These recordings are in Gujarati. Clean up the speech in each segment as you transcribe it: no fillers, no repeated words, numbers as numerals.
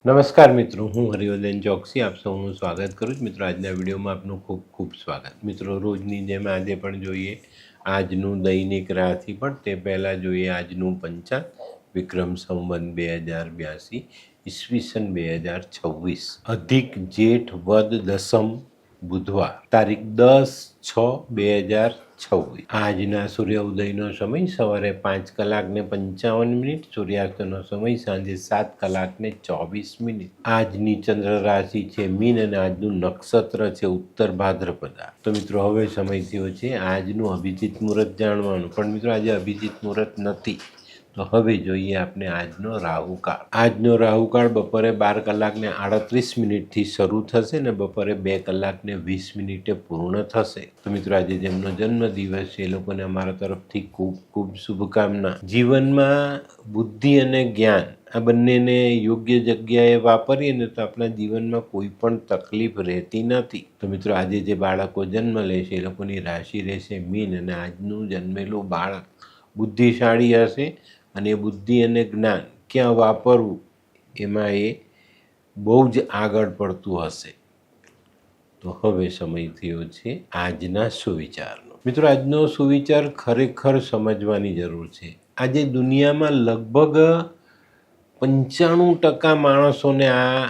નમસ્કાર મિત્રો, હું હરિવર્ધન ચોકસી આપ સૌનું સ્વાગત કરું છું. મિત્રો, આજના વિડીયોમાં આપનું ખૂબ ખૂબ સ્વાગત. મિત્રો, રોજની જેમ આજે પણ જોઈએ આજનું દૈનિક રાશિ, પણ તે પહેલાં જોઈએ આજનું પંચાંગ. વિક્રમ સંવત 2082, ઈસવીસન 2026, અધિક જેઠ વદ દસમ બુધવાર, તારીખ 10/6/2026. આજના સૂર્ય ઉદયનો સમય સવારે 5:55, સૂર્યાસ્તનો સમય સાંજે 7:24. આજની ચંદ્ર રાશિ છે મીન અને આજનું નક્ષત્ર છે ઉત્તર ભાદ્રપદા. તો મિત્રો, હવે સમય થયો છે આજનું અભિજીત મુહૂર્ત જાણવાનું. પણ મિત્રો, આજે અભિજીત મુહૂર્ત નથી. તો હવે જોઈએ આપણે આજનો રાહુકાળ. આજનો રાહુકાળ બપોરે 12:38 શરૂ થશે ને બપોરે 2:20 પૂર્ણ થશે. તો મિત્રો, આજે જેમનો જન્મદિવસ છે એ લોકોને અમારા તરફથી ખૂબ ખૂબ શુભકામના. જીવનમાં બુદ્ધિ અને જ્ઞાન આ બંનેને યોગ્ય જગ્યાએ વાપરીએ ને તો આપણા જીવનમાં કોઈ પણ તકલીફ રહેતી નથી. તો મિત્રો, આજે જે બાળકો જન્મ લેશે એ લોકોની રાશિ રહેશે મીન, અને આજનું જન્મેલું બાળક બુદ્ધિશાળી હશે અને બુદ્ધિ અને જ્ઞાન ક્યાં વાપરવું એમાં એ બહુ જ આગળ પડતું હશે. તો હવે સમય થયો છે આજના સુવિચારનો. મિત્રો, આજનો સુવિચાર ખરેખર સમજવાની જરૂર છે. આજે દુનિયામાં લગભગ 95% માણસોને આ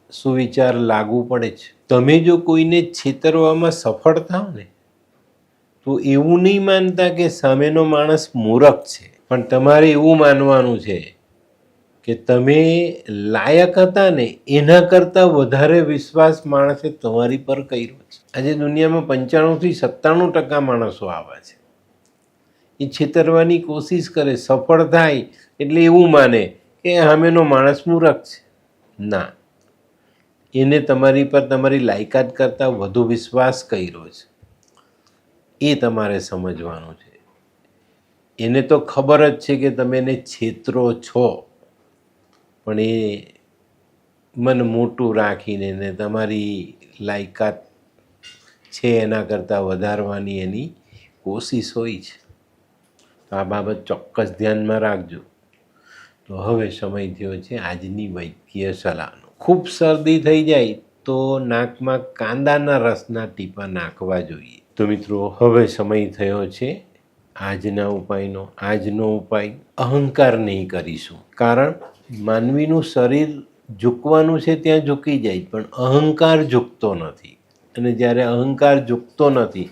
સુવિચાર લાગુ પડે છે. તમે જો કોઈને છેતરવામાં સફળ થાવ ને તો એવું નહીં માનતા કે સામેનો માણસ મૂર્ખ છે, પણ તમારે એવું માનવાનું છે કે તમે લાયક હતા ને એના કરતાં વધારે વિશ્વાસ માણસે તમારી પર કર્યો છે. આજે દુનિયામાં 95-97% માણસો આવા છે. એ છેતરવાની કોશિશ કરે, સફળ થાય એટલે એવું માને કે સામેનો માણસ મૂર્ખ છે. ના, એને તમારી પર તમારી લાયકાત કરતાં વધુ વિશ્વાસ કર્યો છે. એ તમારે સમજવાનું છે. એને તો ખબર જ છે કે તમે એને છેતરો છો, પણ એ મન મોટું રાખીને ને તમારી લાયકાત છે એના કરતાં વધારવાની એની કોશિશ હોય છે. તો આ બાબત ચોક્કસ ધ્યાનમાં રાખજો. તો હવે સમય થયો છે આજની વૈદ્ય સલાહનો. ખૂબ શરદી થઈ જાય તો નાકમાં કાંદાના રસના ટીપા નાખવા જોઈએ. તો મિત્રો, હવે સમય થયો છે આજના ઉપાયનો. આજનો ઉપાય અહંકાર નહીં કરીશું, કારણ માનવીનું શરીર ઝૂકવાનું છે ત્યાં ઝૂકી જાય, પણ અહંકાર ઝૂકતો નથી. અને જ્યારે અહંકાર ઝૂકતો નથી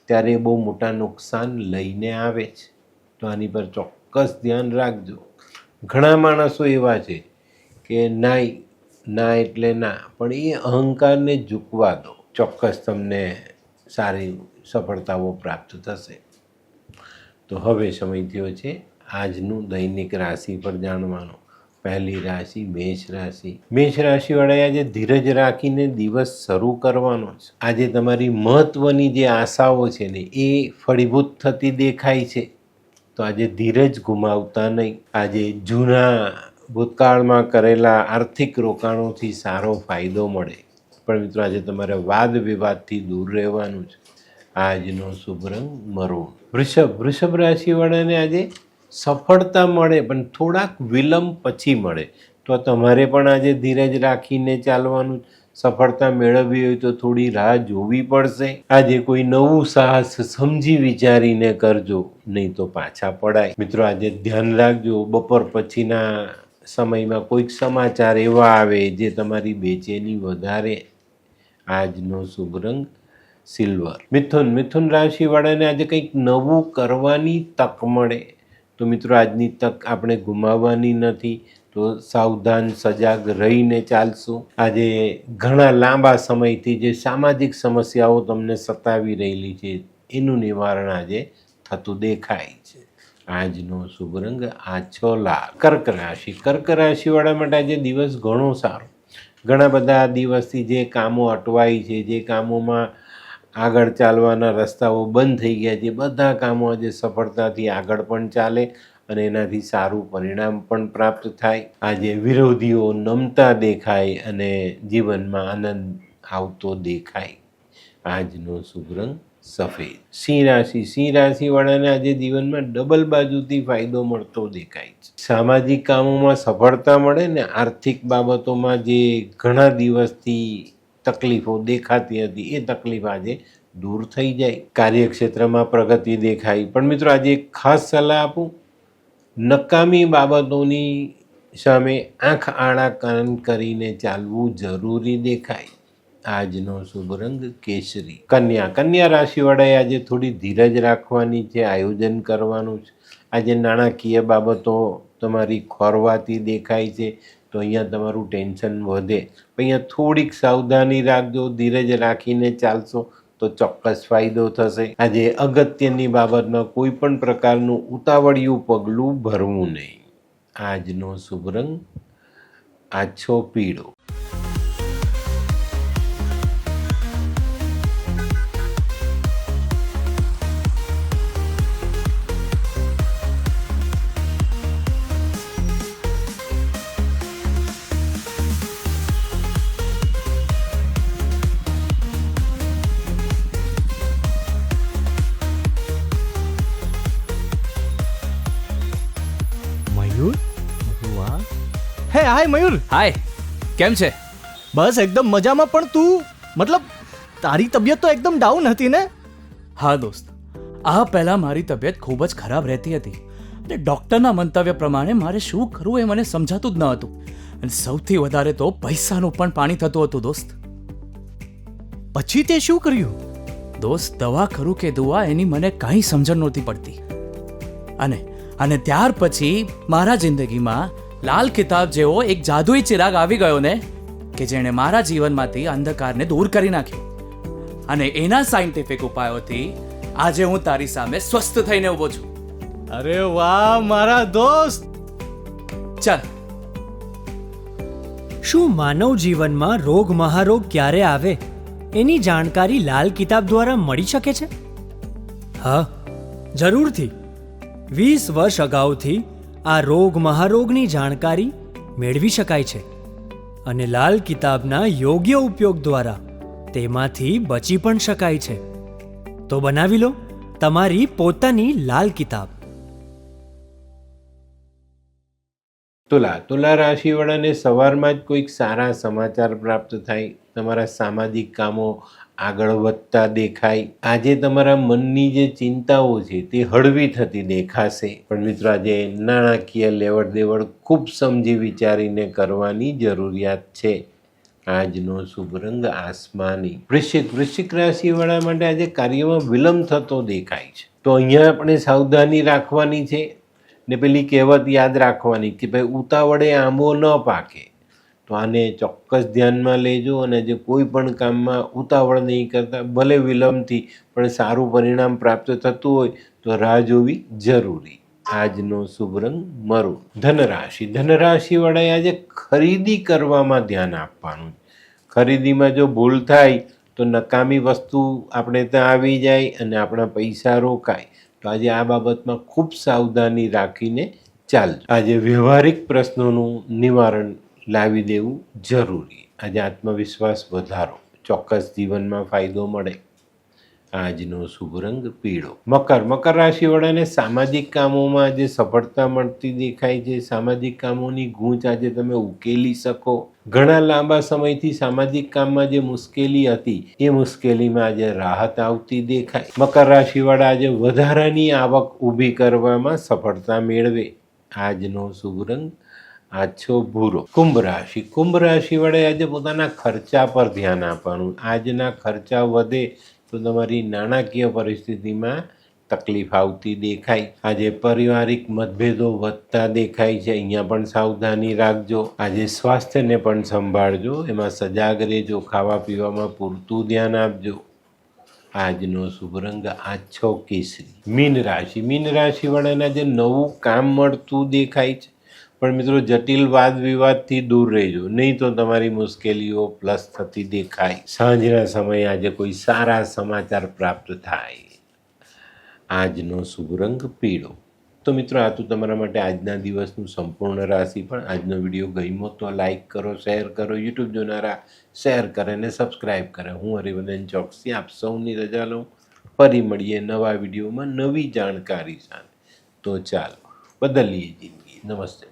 ત્યારે બહુ મોટા નુકસાન લઈને આવે છે. તો આની પર ચોક્કસ ધ્યાન રાખજો. ઘણા માણસો એવા છે કે ના એટલે ના, પણ એ અહંકારને ઝૂકવા દો, ચોક્કસ તમને સારી સફળતાઓ પ્રાપ્ત થશે. તો હવે સમય થયો છે આજનું દૈનિક રાશિ પર જાણવાનો. પહેલી રાશિ મેષ રાશિ. મેષ રાશિવાળાએ આજે ધીરજ રાખીને દિવસ શરૂ કરવાનો છે. આજે તમારી મહત્વની જે આશાઓ છે ને એ ફળીભૂત થતી દેખાય છે. તો આજે ધીરજ ગુમાવતા નહીં. આજે જૂના ભૂતકાળમાં કરેલા આર્થિક રોકાણોથી સારો ફાયદો મળે. પણ મિત્રો, આજે તમારે વાદ વિવાદથી દૂર રહેવાનું છે. આજનો શુભ રંગ મરૂન. વૃષભ રાશિવાળાને આજે સફળતા મળે, પણ થોડાક વિલંબ પછી મળે. તો તમારે પણ આજે ધીરજ રાખીને ચાલવાનું. સફળતા મેળવવી હોય તો થોડી રાહ જોવી પડશે. આજે કોઈ નવું સાહસ સમજી વિચારીને કરજો, નહીં તો પાછા પડાય. મિત્રો, આજે ધ્યાન રાખજો, બપોર પછીના સમયમાં કોઈક સમાચાર એવા આવે જે તમારી બેચેની વધારે. આજનો શુભ રંગ સિલ્વર. મિથુન રાશિવાળાને આજે કંઈક નવું કરવાની તક મળે. તો મિત્રો, આજની તક આપણે ગુમાવવાની નથી. તો સાવધાન સજાગ રહીને ચાલશું. આજે ઘણા લાંબા સમયથી જે સામાજિક સમસ્યાઓ તમને સતાવી રહેલી છે એનું નિવારણ આજે થતું દેખાય છે. આજનો શુભ રંગ આછો લાલ. કર્ક રાશિવાળા માટે આજે દિવસ ઘણો સારો. ઘણા બધા દિવસથી જે કામો અટવાય છે, જે કામોમાં આગળ ચાલવાના રસ્તાઓ બંધ થઈ ગયા છે, બધા કામો આજે સફળતાથી આગળ પણ ચાલે અને એનાથી સારું પરિણામ પણ પ્રાપ્ત થાય. આજે વિરોધીઓ નમતા દેખાય અને જીવનમાં આનંદ આવતો દેખાય. આજનો શુભ રંગ સફેદ. સિંહ રાશિવાળાને આજે જીવનમાં ડબલ બાજુથી ફાયદો મળતો દેખાય છે. સામાજિક કામોમાં સફળતા મળે ને આર્થિક બાબતોમાં જે ઘણા દિવસથી તકલીફો દેખાતી હતી એ તકલીફ આજે દૂર થઈ જાય. કાર્યક્ષેત્રમાં પ્રગતિ દેખાય. પણ મિત્રો આજે એક ખાસ સલાહ આપું, નકામી બાબતોની સામે આંખ આડા કાન કરીને ચાલવું જરૂરી દેખાય. આજનો શુભ રંગ કેસરી. કન્યા રાશિવાળાએ આજે થોડી ધીરજ રાખવાની છે, આયોજન કરવાનું છે. આજે નાણાકીય બાબતો તમારી ખોરવાતી દેખાય છે તો અહીંયા તમારું ટેન્શન વધે. અહીંયા થોડીક સાવધાની રાખજો, ધીરજ રાખીને ચાલશો તો ચોક્કસ ફાયદો થશે. આજે અગત્યની બાબતમાં કોઈ પણ પ્રકારનું ઉતાવળિયું પગલું ભરવું નહીં. આજનો શુભ રંગ આછો પીળો. મયુર, વાહ. હે હાય મયુર. હાય, કેમ છે? બસ એકદમ મજામાં. પણ તું મતલબ તારી તબિયત તો એકદમ ડાઉન હતી ને? હા દોસ્ત, આ પહેલાં મારી તબિયત ખૂબ જ ખરાબ રહેતી હતી અને ડૉક્ટરના મંતવ્ય પ્રમાણે મારે શું કરવું એ મને સમજાતું જ ન હતું. અને સૌથી વધારે તો પૈસાનું પણ પાણી થતું હતું દોસ્ત. પછી તે શું કર્યું? દોસ્ત, દવા કરું કે દુઆ એની મને કાંઈ સમજણ નહોતી પડતી. અને ત્યાર પછી મારા જિંદગીમાં લાલ કિતાબ જેવો એક જાદુઈ ચિરાગ આવી ગયો ને કે જેણે મારા જીવનમાંથી અંધકારને દૂર કરી નાખ્યો. અને એના સાયન્ટિફિક ઉપાયોથી આજે હું તારી સામે સ્વસ્થ થઈને ઊભો છું. અરે વાહ મારા દોસ્ત. ચાલ. શું માનવ જીવનમાં રોગ મહારોગ ક્યારે આવે એની જાણકારી લાલ કિતાબ દ્વારા મળી શકે છે? હા, જરૂરથી. 20 વર્ષ અગાઉથી આ રોગ મહારોગની જાણકારી મેળવી શકાય છે અને લાલ કિતાબના યોગ્ય ઉપયોગ દ્વારા તેમાંથી બચી પણ શકાય છે. તો બનાવી લો તમારી પોતાની લાલ કિતાબ. તુલા રાશિવાળાને સવારમાં જ કોઈક સારા સમાચાર પ્રાપ્ત થાય. તમારા સામાજિક કામો આગળ વધતા દેખાય. આજે તમારા મનની જે ચિંતાઓ છે તે હળવી થતી દેખાશે. પણ મિત્રો આજે નાણાકીય લેવડ દેવડ ખૂબ સમજી વિચારીને કરવાની જરૂરિયાત છે. આજનો શુભ રંગ આસમાની. વૃશ્ચિક રાશિવાળા માટે આજે કાર્યમાં વિલંબ થતો દેખાય છે. તો અહીંયા આપણે સાવધાની રાખવાની છે ને પેલી કહેવત યાદ રાખવાની કે ભાઈ ઉતાવળે આંબો ન પાકે. તો આને ચોક્કસ ધ્યાનમાં લેજો અને જે કોઈ પણ કામમાં ઉતાવળ નહીં કરતા, ભલે વિલંબથી પણ સારું પરિણામ પ્રાપ્ત થતું હોય તો રાહ જોવી જરૂરી. આજનો શુભ રંગ મરૂન. ધનરાશિવાળાએ આજે ખરીદી કરવામાં ધ્યાન આપવાનું. ખરીદીમાં જો ભૂલ થાય તો નકામી વસ્તુ આપણે ત્યાં આવી જાય અને આપણા પૈસા રોકાય. તો આજે આ બાબતમાં ખૂબ સાવધાની રાખીને ચાલજો. આજે વ્યવહારિક પ્રશ્નોનું નિવારણ લાવી દેવું જરૂરી. આજે આત્મવિશ્વાસ વધારો, ચોક્કસ જીવનમાં ફાયદો મળે. આજનો શુભ રંગ પીળો. મકર રાશિવાળાને સામાજિક કામોમાં આજે સફળતા મળતી દેખાય છે. સામાજિક કામોની ગૂંચ આજે તમે ઉકેલી શકો. ઘણા લાંબા સમયથી સામાજિક કામમાં જે મુશ્કેલી હતી એ મુશ્કેલીમાં આજે રાહત આવતી દેખાય. મકર રાશિવાળા આજે વધારાની આવક ઊભી કરવામાં સફળતા મેળવે. આજનો શુભ રંગ આછો ભૂરો. કુંભ રાશિવાળાએ આજે પોતાના ખર્ચા પર ધ્યાન આપવાનું. આજના ખર્ચા વધે તો તમારી નાણાકીય પરિસ્થિતિમાં તકલીફ આવતી દેખાય. આજે પારિવારિક મતભેદો વધતા દેખાય છે. અહીંયા પણ સાવધાની રાખજો. આજે સ્વાસ્થ્યને પણ સંભાળજો, એમાં સજાગ રહેજો. ખાવા પીવામાં પૂરતું ધ્યાન આપજો. આજનો શુભ રંગ આછો કેસરી. મીન રાશિવાળાને આજે નવું કામ મળતું દેખાય છે. પણ મિત્રો જટિલ વાદ વિવાદથી દૂર રહેજો, નહીં તો તમારી મુશ્કેલીઓ પ્લસ થતી દેખાય. સાંજના સમયે આજે કોઈ સારા સમાચાર પ્રાપ્ત થાય. આજનો શુભ રંગ પીળો. તો મિત્રો આ તો તમારા માટે આજના દિવસનું સંપૂર્ણ રાશિ. પણ આજનો વિડીયો ગમ્યો તો લાઈક કરો, શેર કરો. યુટ્યુબ જોનારા શેર કરે અને સબસ્ક્રાઈબ કરે. હું હરિવર્ધન ચોકસી આપ સૌની રજા લઉં. ફરી મળીએ નવા વિડીયોમાં નવી જાણકારી સાથે. તો ચાલો બદલીએ જિંદગી. નમસ્તે.